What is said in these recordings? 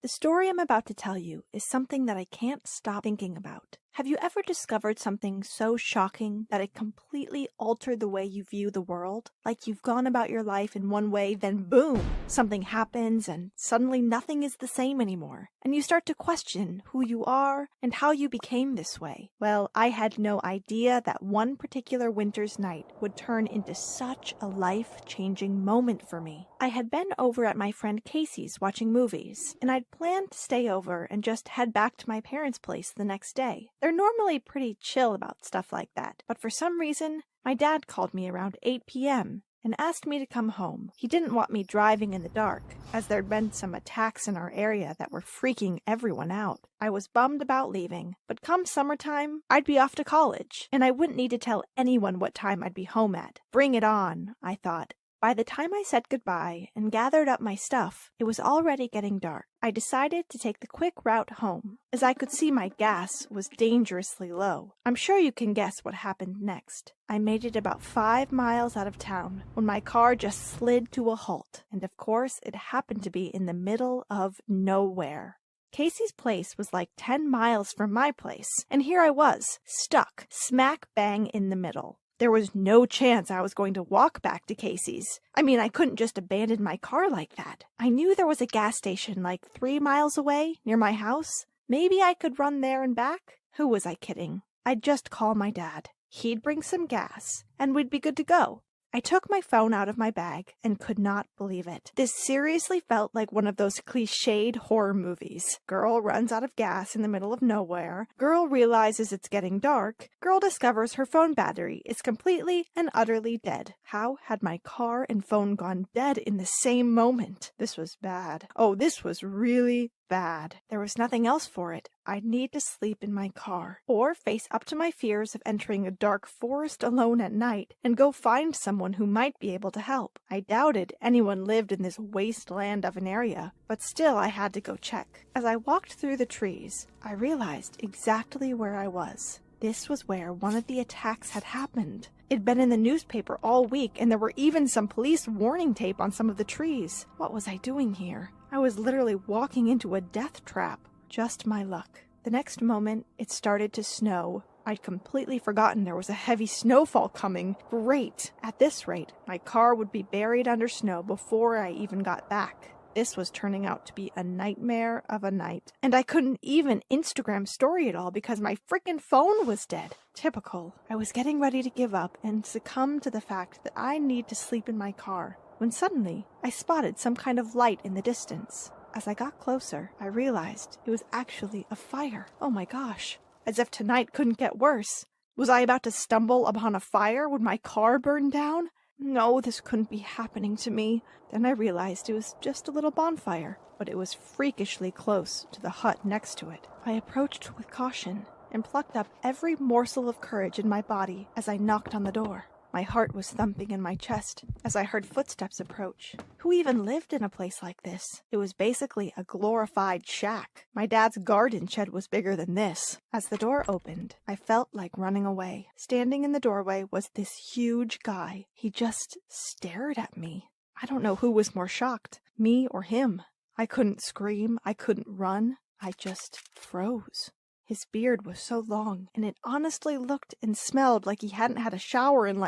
The story I'm about to tell you is something that I can't stop thinking about. Have you ever discovered something so shocking that it completely altered the way you view the world? Like you've gone about your life in one way, then boom, something happens and suddenly nothing is the same anymore. And you start to question who you are and how you became this way. Well, I had no idea that one particular winter's night would turn into such a life-changing moment for me. I had been over at my friend Casey's watching movies, and I'd planned to stay over and just head back to my parents' place the next day. They're normally pretty chill about stuff like that, but for some reason, my dad called me around 8 p.m. and asked me to come home. He didn't want me driving in the dark, as there'd been some attacks in our area that were freaking everyone out. I was bummed about leaving, but come summertime, I'd be off to college, and I wouldn't need to tell anyone what time I'd be home at. Bring it on, I thought. By the time I said goodbye and gathered up my stuff, it was already getting dark. I decided to take the quick route home, as I could see my gas was dangerously low. I'm sure you can guess what happened next. I made it about 5 miles out of town when my car just slid to a halt, and of course it happened to be in the middle of nowhere. Casey's place was like 10 miles from my place, and here I was, stuck smack bang in the middle. There was no chance I was going to walk back to Casey's. I mean, I couldn't just abandon my car like that. I knew there was a gas station like 3 miles away, near my house. Maybe I could run there and back? Who was I kidding? I'd just call my dad. He'd bring some gas, and we'd be good to go. I took my phone out of my bag and could not believe it. This seriously felt like one of those cliched horror movies. Girl runs out of gas in the middle of nowhere. Girl realizes it's getting dark. Girl discovers her phone battery is completely and utterly dead. How had my car and phone gone dead in the same moment? This was bad. Oh, this was really bad. There was nothing else for it. I'd need to sleep in my car, or face up to my fears of entering a dark forest alone at night and go find someone who might be able to help. I doubted anyone lived in this wasteland of an area, but still I had to go check. As I walked through the trees, I realized exactly where I was. This was where one of the attacks had happened. It'd been in the newspaper all week, and there were even some police warning tape on some of the trees. What was I doing here? I was literally walking into a death trap. Just my luck. The next moment, it started to snow. I'd completely forgotten there was a heavy snowfall coming. Great! At this rate, my car would be buried under snow before I even got back. This was turning out to be a nightmare of a night. And I couldn't even Instagram story it all because my frickin' phone was dead. Typical. I was getting ready to give up and succumb to the fact that I need to sleep in my car, when suddenly I spotted some kind of light in the distance. As I got closer, I realized it was actually a fire. Oh my gosh. As if tonight couldn't get worse. Was I about to stumble upon a fire when my car burned down? No, this couldn't be happening to me. Then I realized it was just a little bonfire, but it was freakishly close to the hut next to it. I approached with caution and plucked up every morsel of courage in my body as I knocked on the door. My heart was thumping in my chest as I heard footsteps approach. Who even lived in a place like this? It was basically a glorified shack. My dad's garden shed was bigger than this. As the door opened, I felt like running away. Standing in the doorway was this huge guy. He just stared at me. I don't know who was more shocked, me or him. I couldn't scream. I couldn't run. I just froze. His beard was so long, and it honestly looked and smelled like he hadn't had a shower in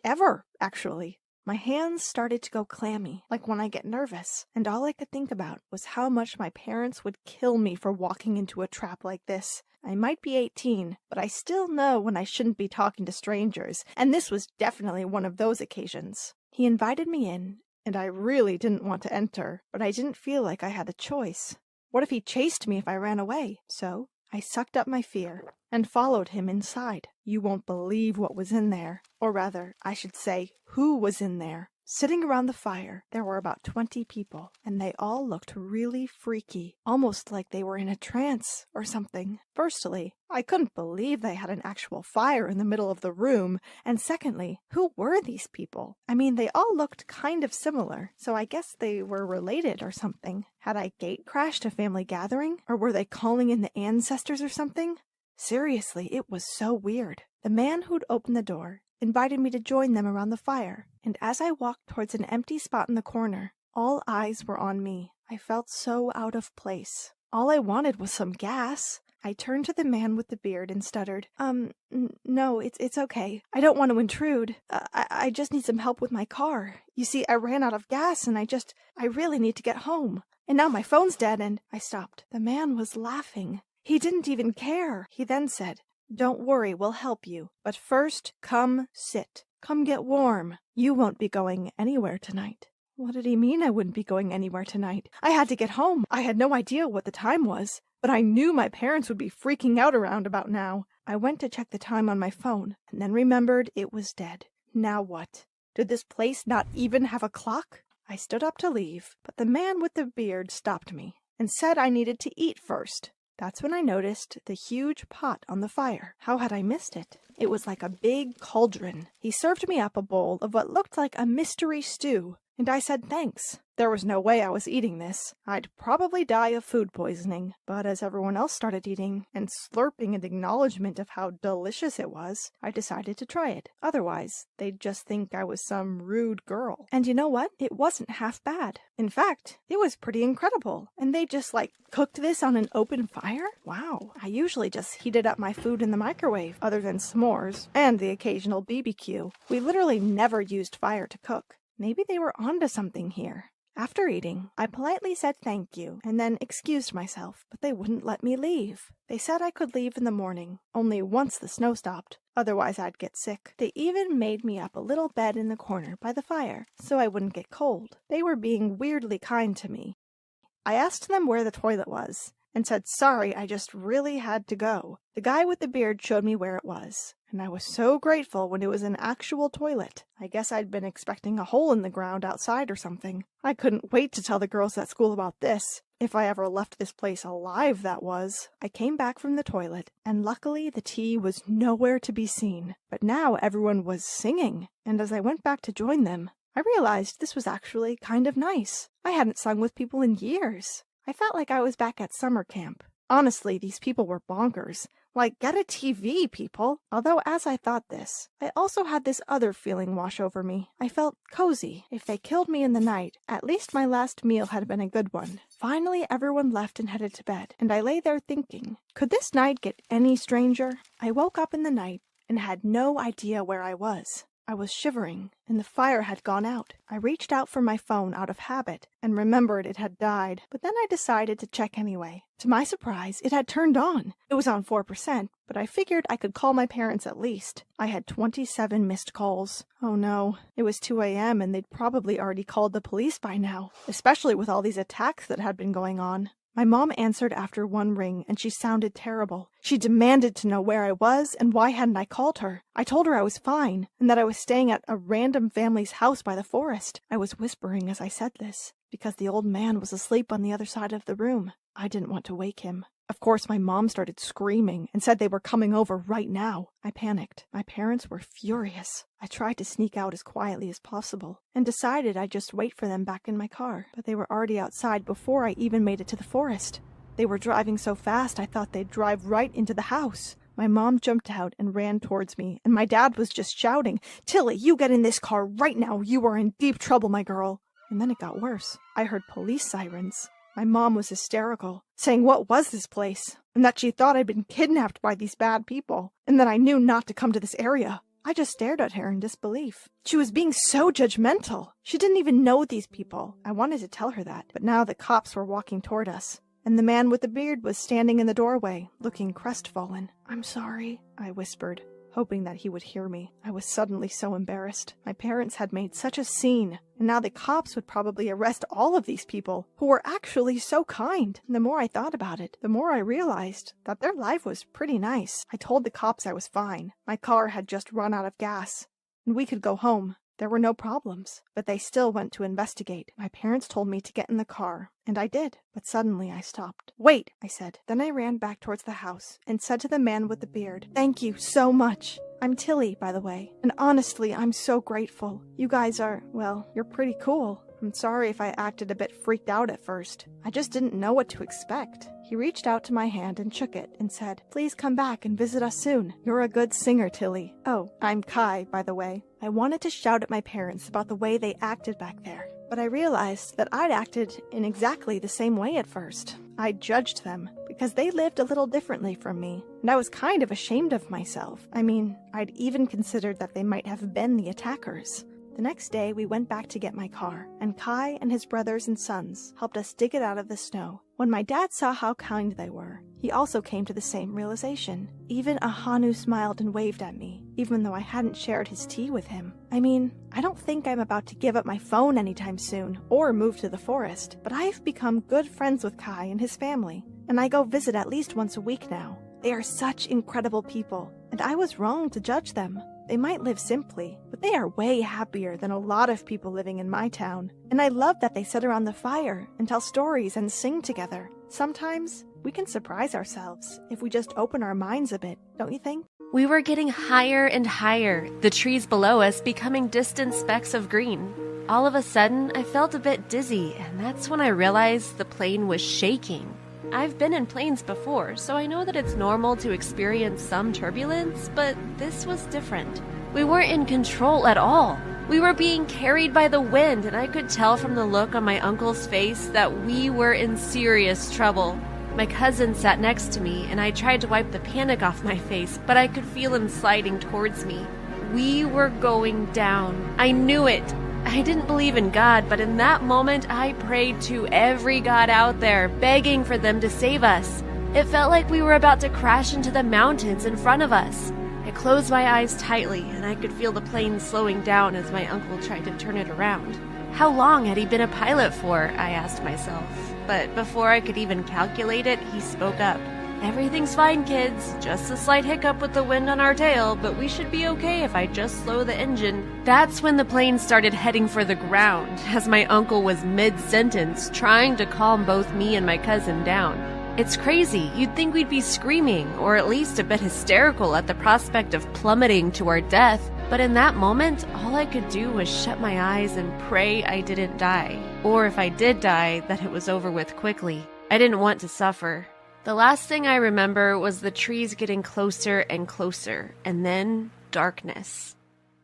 ever, actually. My hands started to go clammy, like when I get nervous, and all I could think about was how much my parents would kill me for walking into a trap like this. I might be 18, but I still know when I shouldn't be talking to strangers, and this was definitely one of those occasions. He invited me in, and I really didn't want to enter, but I didn't feel like I had a choice. What if he chased me if I ran away? So I sucked up my fear and followed him inside. You won't believe what was in there. Or rather, I should say, who was in there. Sitting around the fire, there were about 20 people, and they all looked really freaky, almost like they were in a trance or something. Firstly, I couldn't believe they had an actual fire in the middle of the room, and secondly, who were these people? I mean, they all looked kind of similar, so I guess they were related or something. Had I gate crashed a family gathering? Or were they calling in the ancestors or something? Seriously, it was so weird. The man who'd opened the door invited me to join them around the fire, and as I walked towards an empty spot in the corner, all eyes were on me. I felt so out of place. All I wanted was some gas. I turned to the man with the beard and stuttered, no, it's okay. I don't want to intrude. I just need some help with my car. You see, I ran out of gas and I really need to get home. And now my phone's dead and—" I stopped. The man was laughing. He didn't even care. He then said, "Don't worry, we'll help you. But first, come sit. Come get warm. You won't be going anywhere tonight." What did he mean I wouldn't be going anywhere tonight? I had to get home. I had no idea what the time was, but I knew my parents would be freaking out around about now. I went to check the time on my phone, and then remembered it was dead. Now what? Did this place not even have a clock? I stood up to leave, but the man with the beard stopped me and said I needed to eat first. That's when I noticed the huge pot on the fire. How had I missed it? It was like a big cauldron. He served me up a bowl of what looked like a mystery stew, and I said thanks. There was no way I was eating this. I'd probably die of food poisoning. But as everyone else started eating and slurping in acknowledgement of how delicious it was, I decided to try it. Otherwise, they'd just think I was some rude girl. And you know what? It wasn't half bad. In fact, it was pretty incredible. And they just cooked this on an open fire? Wow. I usually just heated up my food in the microwave, other than s'mores and the occasional BBQ. We literally never used fire to cook. Maybe they were onto something here. After eating, I politely said thank you and then excused myself, but they wouldn't let me leave. They said I could leave in the morning, only once the snow stopped, otherwise I'd get sick. They even made me up a little bed in the corner by the fire, so I wouldn't get cold. They were being weirdly kind to me. I asked them where the toilet was, and said sorry, I just really had to go. The guy with the beard showed me where it was, and I was so grateful when it was an actual toilet. I guess I'd been expecting a hole in the ground outside or something. I couldn't wait to tell the girls at school about this. If I ever left this place alive, that was. I came back from the toilet, and luckily the tea was nowhere to be seen. But now everyone was singing, and as I went back to join them, I realized this was actually kind of nice. I hadn't sung with people in years. I felt like I was back at summer camp. Honestly, these people were bonkers. Get a TV, people! Although as I thought this, I also had this other feeling wash over me. I felt cozy. If they killed me in the night, at least my last meal had been a good one. Finally, everyone left and headed to bed, and I lay there thinking, could this night get any stranger? I woke up in the night and had no idea where I was. I was shivering, and the fire had gone out. I reached out for my phone out of habit, and remembered it had died, but then I decided to check anyway. To my surprise, it had turned on. It was on 4%, but I figured I could call my parents at least. I had 27 missed calls. Oh no, it was 2 a.m. and they'd probably already called the police by now, especially with all these attacks that had been going on. My mom answered after one ring, and she sounded terrible. She demanded to know where I was and why hadn't I called her. I told her I was fine, and that I was staying at a random family's house by the forest. I was whispering as I said this, because the old man was asleep on the other side of the room. I didn't want to wake him. Of course, my mom started screaming and said they were coming over right now. I panicked. My parents were furious. I tried to sneak out as quietly as possible and decided I'd just wait for them back in my car, but they were already outside before I even made it to the forest. They were driving so fast I thought they'd drive right into the house. My mom jumped out and ran towards me, and my dad was just shouting, "Tilly, you get in this car right now. You are in deep trouble, my girl." And then it got worse. I heard police sirens. My mom was hysterical, saying what was this place, and that she thought I'd been kidnapped by these bad people, and that I knew not to come to this area. I just stared at her in disbelief. She was being so judgmental. She didn't even know these people. I wanted to tell her that, but now the cops were walking toward us, and the man with the beard was standing in the doorway, looking crestfallen. "I'm sorry," I whispered, hoping that he would hear me. I was suddenly so embarrassed. My parents had made such a scene, and now the cops would probably arrest all of these people, who were actually so kind. And the more I thought about it, the more I realized that their life was pretty nice. I told the cops I was fine. My car had just run out of gas, and we could go home. There were no problems, but they still went to investigate. My parents told me to get in the car, and I did, but suddenly I stopped. "Wait," I said. Then I ran back towards the house and said to the man with the beard, "Thank you so much. I'm Tilly, by the way, and honestly, I'm so grateful. You guys are, well, you're pretty cool. I'm sorry if I acted a bit freaked out at first. I just didn't know what to expect." He reached out to my hand and shook it and said, "Please come back and visit us soon. You're a good singer, Tilly. Oh, I'm Kai, by the way." I wanted to shout at my parents about the way they acted back there, But I realized that I'd acted in exactly the same way at first. I judged them because they lived a little differently from me, and I was kind of ashamed of myself. I mean, I'd even considered that they might have been the attackers. The next day, we went back to get my car, and Kai and his brothers and sons helped us dig it out of the snow. When my dad saw how kind they were, he also came to the same realization. Even 𝗕𝗔𝗦𝗬𝗓 smiled and waved at me, even though I hadn't shared his tea with him. I mean, I don't think I'm about to give up my phone anytime soon, or move to the forest, but I've become good friends with Kai and his family, and I go visit at least once a week now. They are such incredible people, and I was wrong to judge them. They might live simply, but they are way happier than a lot of people living in my town. And I love that they sit around the fire and tell stories and sing together. Sometimes we can surprise ourselves if we just open our minds a bit, don't you think? We were getting higher and higher, the trees below us becoming distant specks of green. All of a sudden, I felt a bit dizzy, and that's when I realized the plane was shaking. I've been in planes before, so I know that it's normal to experience some turbulence, but this was different. We weren't in control at all. We were being carried by the wind, and I could tell from the look on my uncle's face that we were in serious trouble. My cousin sat next to me, and I tried to wipe the panic off my face, but I could feel him sliding towards me. We were going down. I knew it. I didn't believe in God, but in that moment, I prayed to every God out there, begging for them to save us. It felt like we were about to crash into the mountains in front of us. I closed my eyes tightly, and I could feel the plane slowing down as my uncle tried to turn it around. How long had he been a pilot for? I asked myself. But before I could even calculate it, he spoke up. Everything's fine, kids. Just a slight hiccup with the wind on our tail, but we should be okay if I just slow the engine. That's when the plane started heading for the ground, as my uncle was mid-sentence, trying to calm both me and my cousin down. It's crazy. You'd think we'd be screaming, or at least a bit hysterical at the prospect of plummeting to our death. But in that moment, all I could do was shut my eyes and pray I didn't die. Or if I did die, that it was over with quickly. I didn't want to suffer. The last thing I remember was the trees getting closer and closer, and then darkness.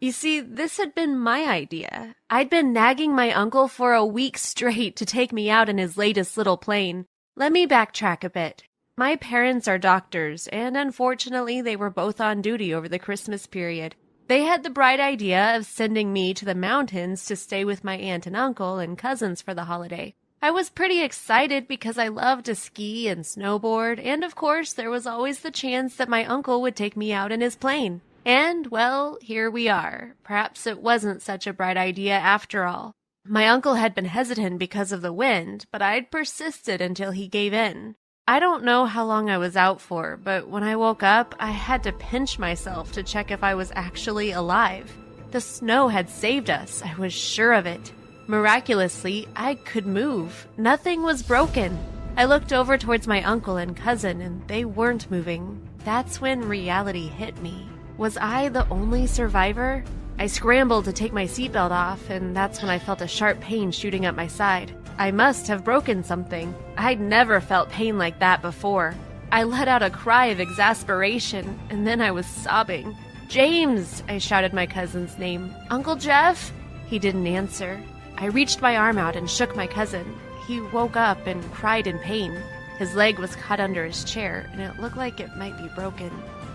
You see, this had been my idea. I'd been nagging my uncle for a week straight to take me out in his latest little plane. Let me backtrack a bit. My parents are doctors, and unfortunately they were both on duty over the Christmas period. They had the bright idea of sending me to the mountains to stay with my aunt and uncle and cousins for the holiday. I was pretty excited because I loved to ski and snowboard, and of course there was always the chance that my uncle would take me out in his plane. And, well, here we are. Perhaps it wasn't such a bright idea after all. My uncle had been hesitant because of the wind, but I'd persisted until he gave in. I don't know how long I was out for, but when I woke up, I had to pinch myself to check if I was actually alive. The snow had saved us, I was sure of it. Miraculously, I could move. Nothing was broken. I looked over towards my uncle and cousin, and they weren't moving. That's when reality hit me. Was I the only survivor? I scrambled to take my seatbelt off, and that's when I felt a sharp pain shooting up my side. I must have broken something. I'd never felt pain like that before. I let out a cry of exasperation, and then I was sobbing. "James!" I shouted my cousin's name. "Uncle Jeff?" He didn't answer. I reached my arm out and shook my cousin. He woke up and cried in pain. His leg was caught under his chair, and it looked like it might be broken.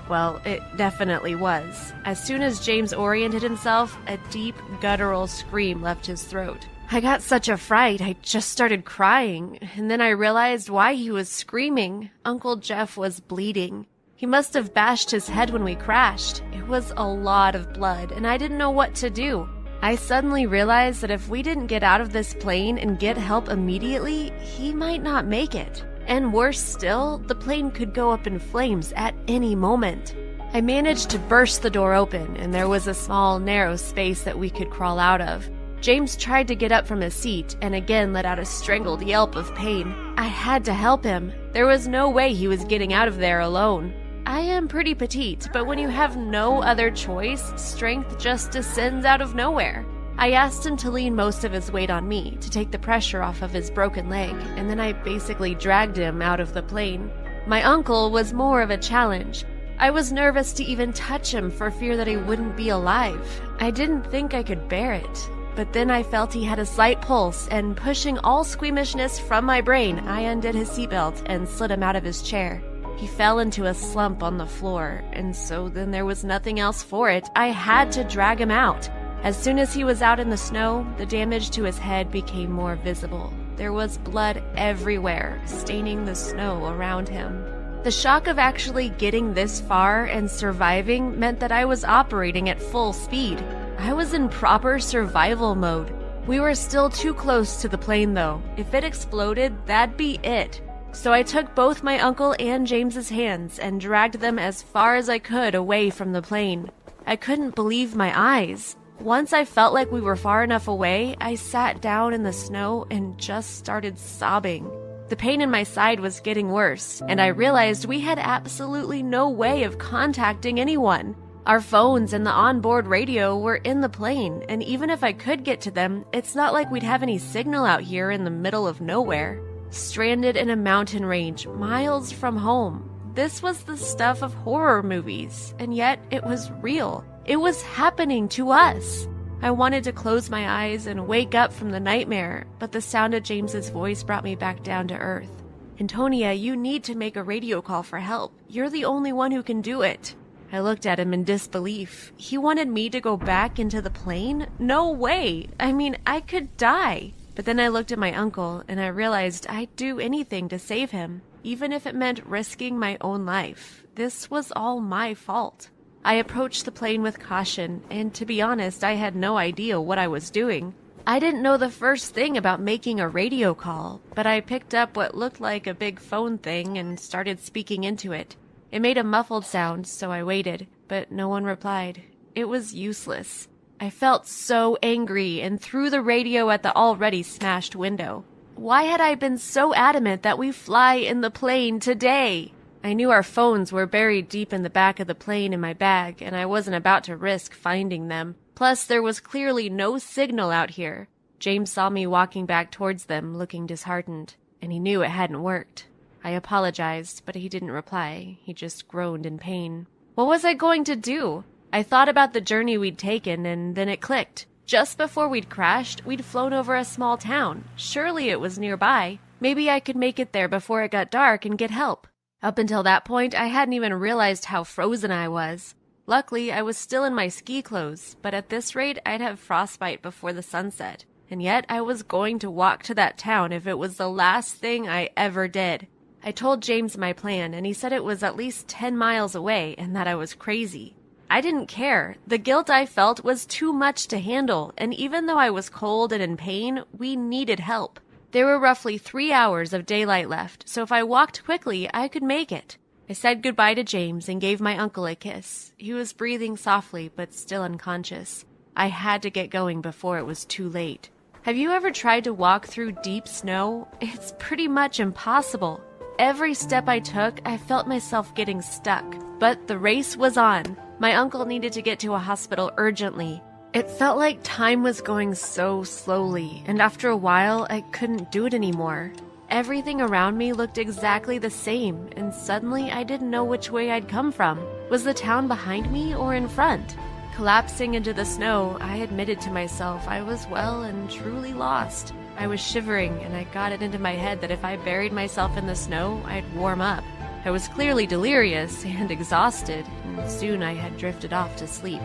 Well, it definitely was. As soon as James oriented himself, a deep, guttural scream left his throat. I got such a fright, I just started crying, and then I realized why he was screaming. Uncle Jeff was bleeding. He must have bashed his head when we crashed. It was a lot of blood, and I didn't know what to do. I suddenly realized that if we didn't get out of this plane and get help immediately, he might not make it. And worse still, the plane could go up in flames at any moment. I managed to burst the door open, and there was a small, narrow space that we could crawl out of. James tried to get up from his seat and again let out a strangled yelp of pain. I had to help him. There was no way he was getting out of there alone. I am pretty petite, but when you have no other choice, strength just descends out of nowhere. I asked him to lean most of his weight on me to take the pressure off of his broken leg, and then I basically dragged him out of the plane. My uncle was more of a challenge. I was nervous to even touch him for fear that he wouldn't be alive. I didn't think I could bear it. but then I felt he had a slight pulse, and pushing all squeamishness from my brain, I undid his seatbelt and slid him out of his chair. He fell into a slump on the floor, and so then there was nothing else for it. I had to drag him out. As soon as he was out in the snow, the damage to his head became more visible. There was blood everywhere, staining the snow around him. The shock of actually getting this far and surviving meant that I was operating at full speed. I was in proper survival mode. We were still too close to the plane though. If it exploded, that'd be it. So I took both my uncle and James's hands and dragged them as far as I could away from the plane. I couldn't believe my eyes. Once I felt like we were far enough away, I sat down in the snow and just started sobbing. The pain in my side was getting worse, and I realized we had absolutely no way of contacting anyone. Our phones and the onboard radio were in the plane, and even if I could get to them, it's not like we'd have any signal out here in the middle of nowhere. Stranded in a mountain range, miles from home. This was the stuff of horror movies, and yet it was real. It was happening to us. I wanted to close my eyes and wake up from the nightmare, but the sound of James's voice brought me back down to earth. "Antonia, you need to make a radio call for help. You're the only one who can do it." I looked at him in disbelief. He wanted me to go back into the plane? No way! I mean, I could die. But then I looked at my uncle, and I realized I'd do anything to save him, even if it meant risking my own life. This was all my fault. I approached the plane with caution, and to be honest, I had no idea what I was doing. I didn't know the first thing about making a radio call, but I picked up what looked like a big phone thing and started speaking into it. It made a muffled sound, so I waited, but no one replied. It was useless. I felt so angry and threw the radio at the already smashed window. Why had I been so adamant that we fly in the plane today? I knew our phones were buried deep in the back of the plane in my bag, and I wasn't about to risk finding them. Plus, there was clearly no signal out here. James saw me walking back towards them, looking disheartened, and he knew it hadn't worked. I apologized, but he didn't reply. He just groaned in pain. What was I going to do? I thought about the journey we'd taken, and then it clicked. Just before we'd crashed, we'd flown over a small town. Surely it was nearby. Maybe I could make it there before it got dark and get help. Up until that point, I hadn't even realized how frozen I was. Luckily, I was still in my ski clothes, but at this rate, I'd have frostbite before the sunset. And yet, I was going to walk to that town if it was the last thing I ever did. I told James my plan, and he said it was at least 10 miles away and that I was crazy. I didn't care. The guilt I felt was too much to handle, and even though I was cold and in pain, we needed help. There were roughly 3 hours of daylight left, so if I walked quickly, I could make it. I said goodbye to James and gave my uncle a kiss. He was breathing softly, but still unconscious. I had to get going before it was too late. Have you ever tried to walk through deep snow? It's pretty much impossible. Every step I took, I felt myself getting stuck. But the race was on. My uncle needed to get to a hospital urgently. It felt like time was going so slowly, and after a while, I couldn't do it anymore. Everything around me looked exactly the same, and suddenly I didn't know which way I'd come from. Was the town behind me or in front? Collapsing into the snow, I admitted to myself I was well and truly lost. I was shivering, and I got it into my head that if I buried myself in the snow, I'd warm up. I was clearly delirious and exhausted, and soon I had drifted off to sleep.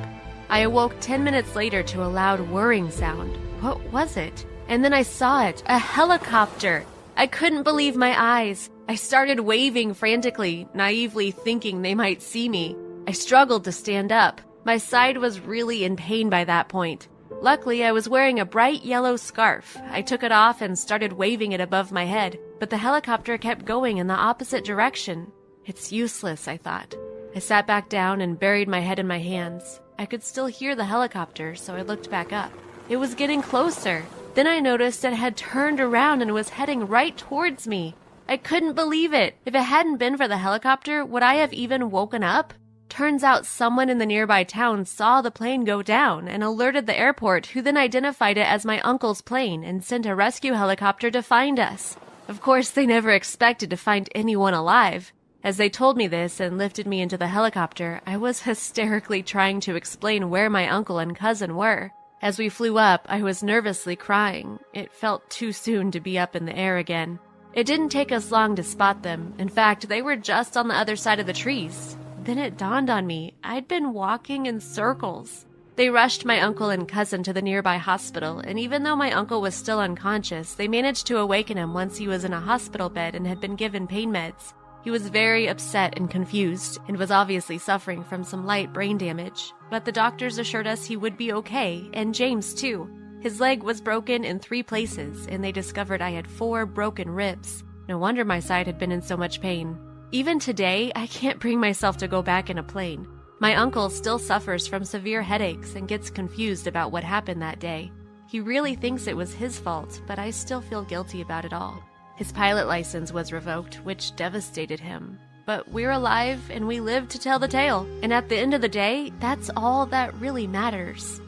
I awoke 10 minutes later to a loud whirring sound. What was it? And then I saw it, a helicopter. I couldn't believe my eyes. I started waving frantically, naively thinking they might see me. I struggled to stand up. My side was really in pain by that point. Luckily, I was wearing a bright yellow scarf. I took it off and started waving it above my head, but the helicopter kept going in the opposite direction. It's useless, I thought. I sat back down and buried my head in my hands. I could still hear the helicopter, so I looked back up. It was getting closer. Then I noticed it had turned around and was heading right towards me. I couldn't believe it. If it hadn't been for the helicopter, would I have even woken up? Turns out someone in the nearby town saw the plane go down and alerted the airport, who then identified it as my uncle's plane and sent a rescue helicopter to find us. Of course, they never expected to find anyone alive. As they told me this and lifted me into the helicopter, I was hysterically trying to explain where my uncle and cousin were. As we flew up, I was nervously crying. It felt too soon to be up in the air again. It didn't take us long to spot them. In fact, they were just on the other side of the trees. Then it dawned on me, I'd been walking in circles. They rushed my uncle and cousin to the nearby hospital, and even though my uncle was still unconscious, they managed to awaken him once he was in a hospital bed and had been given pain meds. He was very upset and confused, and was obviously suffering from some light brain damage. But the doctors assured us he would be okay, and James too. His leg was broken in 3 places, and they discovered I had 4 broken ribs. No wonder my side had been in so much pain. Even today, I can't bring myself to go back in a plane. My uncle still suffers from severe headaches and gets confused about what happened that day. He really thinks it was his fault, but I still feel guilty about it all. His pilot license was revoked, which devastated him. But we're alive and we live to tell the tale. And at the end of the day, that's all that really matters.